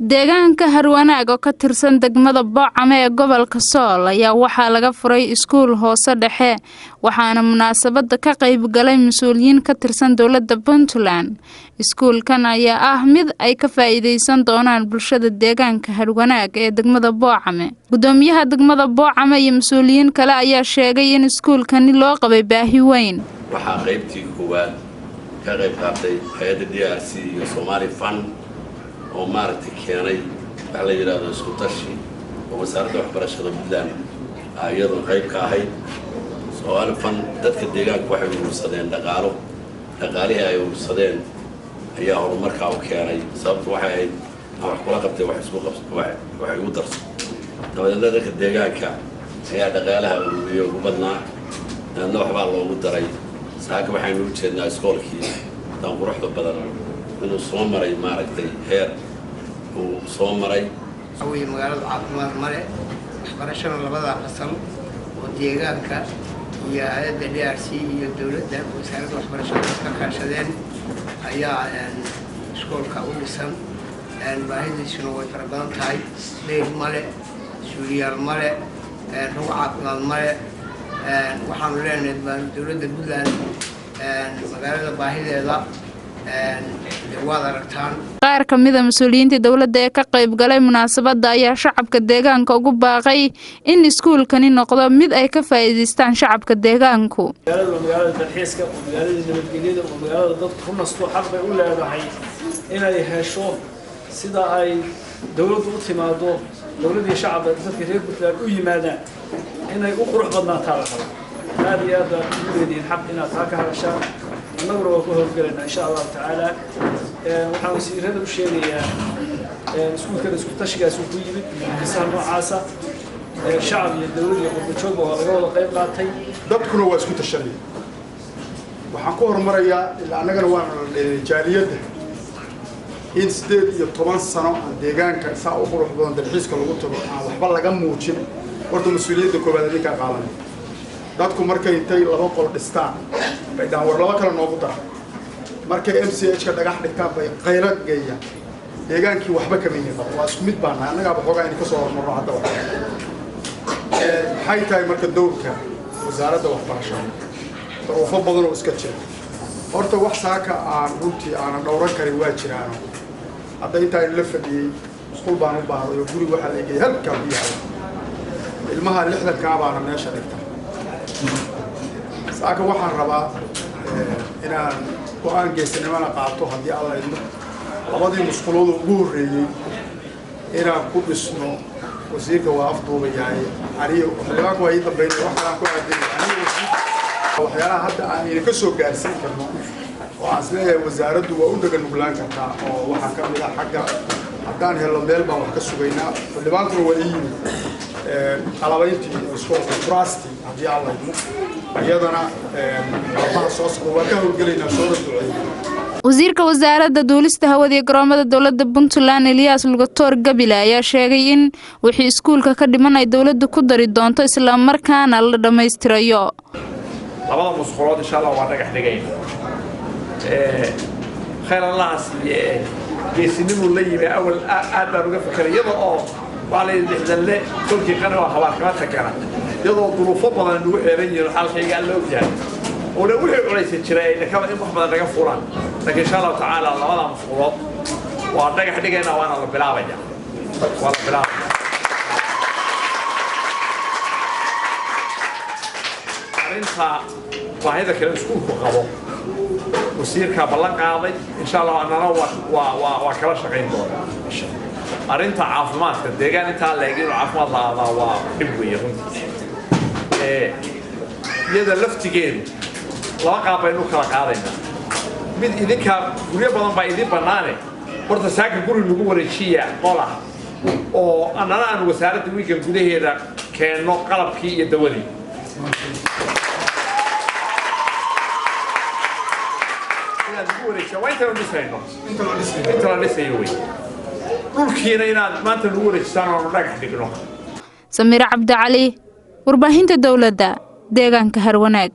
deegaanka Harwanaag oo ka tirsan degmada Boocame ee gobolka Sool ayaa waxaa laga furay iskuul hoose dhexe waxaana munaasabada ka qayb galay mas'uuliyiin ka tirsan dawladda Puntland. Iskuulkan ayaa ah mid ay ka faa'iideysan doonaan bulshada deegaanka Harwanaag ee degmada Boocame. Gudoomiyaha degmada Boocame iyo mas'uuliyiin kale ayaa sheegay in iskuulkani loo qabay baahi weyn. Waxaa qaybtii koowaad ka qayb qaatay hay'adda DRC iyo Somali Fund oo maaragtay keenay waxa la yiraahdo isku tashi oo wasaaradda waxbarashada Puntland ayadoo qayb ka ahayd. Somali Fund dadka deegaanka waxay urursadeen dhaqaalihii ay urursadeen ayaa horumarka u keenay sababtu waxay ahayd wax kula qabtay wax isku qabsay waxay ugu darsan dabadeedna dadka deegaanka ayaa dhaqaalaha ururiyo ugu badnaa waxbaa loogu daray saaka waxaynu u jeednaa iskoolkii tan quruxda badan inuu soo maray maaragtay heer uu soo maray away magaalada caafimaad male waxbarashada labada qasal oo deegaanka iyo hay'adda DRC iyo dawladda wasaaradda waxbarashada ka kaashadeen ayaa iskoolka u dhisan baahidiisuna way fara badan tahay leey male suuriyaal male ruuc caafimaad male waxaanu leenahay dawladda Puntland magaalada baahideeda qaar ka mid ah mas'uuliyiinta dawladda ee ka qayb galay munaasabada ayaa shacabka deegaanka ugu baaqay in iskuulkani noqdo mid ay ka faa'iideystaan shacabka deegaanku. magaalada dalxiiska magaalada nabadgelyada magaalada dadku ku nasto xaq bay u leedahay inay hesho sida ay dawladdu u timaado dawladda shacabka dadka reer Puntland u yimaadaan inay u qurux badnaataan aad iyo aad u leeyihiin xaq inaad ka hadashaan annagu waa ku howlgalnaa insha Allah taala waxaan wasiirada u sheegayaa iskuulka isku tashigaas uu ku yimid isaan noocaasa shacab iyo dawladda iyo qofka waa laga wada qayb qaatay dadkuna waa isku tashanay waxaan ku hormarayaa ilaa annagana waan jaaliyadda in 18 sano deegaanka saa u qurux badan dalxiiska lagu tago aan waxba laga muujin horta mas'uuliyadda koobaad ay ka qaadanay dadku markay intay laba qol dhistaan baydaan war laba kala noogu dar markay MCH ka dhagax dhigtaan bay qaylo geeyaan deegaankii waxba ka mid ah waa isku mid baan annaga waxoogaa in ka soo hormarno hadda waxay tahay marka dowlka wasaaradda waxbarashada duruufo badan oo iska jira horta wax saaka aan runtii aan dhowran karin waa jiraan hadda inta la fadhiyay iskuul baan u baahday guri waxa la eegay halka biyaha ilmaha 60 ka baan meesha dhigtay saaka waxaan rabaa inaan go'aan geesinimada qaato haddii alla idmo labadii musqulood ugu horeeyay inaan ku dhisno wasiirka waa afduubayahay ariyo xillibaanku ay dambeeyay waxaan ku aaday waxyaalaha hadda aan ka soo gaarsiin karno oo asleeyahay wasaaraddu waa u dhagan nuglaan kartaa oo waxa ka mid ah xagga haddaan helo meel baan wax ka sugaynaa xildhibaankuna waa yimid qalabayntii iskoolka trust haddii alla idmo ayadana waxaa soo socda waa ka howlgalaynaa soo duceeyay wasiirka wasaaradda duulista hawada iyo garoomada dawladda Puntland Elias Lugator Gabile ayaa sheegay in wixii iskuulka ka dhiman ay dawladdu ku dari doonto isla markaana la dhameystirayo labada musqulood insha Allah waa dhagax dhigay khayr Allah geesinimu la yimi awal aad baan uga fikrayada oo waalay dhexdalle kulkii qanaa habar kama tagana iyadoo duruufo badan ugu xeeran yihiin halkayga alla og yahay oo wixii culays jiray in kama in wax badan laga furan laakiin insha Allah taala labada musqulood waa dhagax dhigayna waana la bilaabaya waa la bilaabaya arinta baahida kale iskuulku qabo wasiirka ballan qaaday insha Allah anana waa kala shaqeyn doonaa arinta caafimaadka deegaan inta la eegay caafimaad laada waa dhib weyn runtii iyada laftigeedu laba qaab aynu kala qaadaynaa mid idinka guryo badan baa idin banaanay horta saaka guri lagu wareejiya qola oo anana aan wasaaradda weekend gudaheeda keeno qalabkii iyo dawadii inta la dhisayo wey dhulkiina inaad maanta lagu wareejisaan oo dhagax dhigno Samira Cabdi Cali warbaahinta dawladda deegaanka Harwanaag.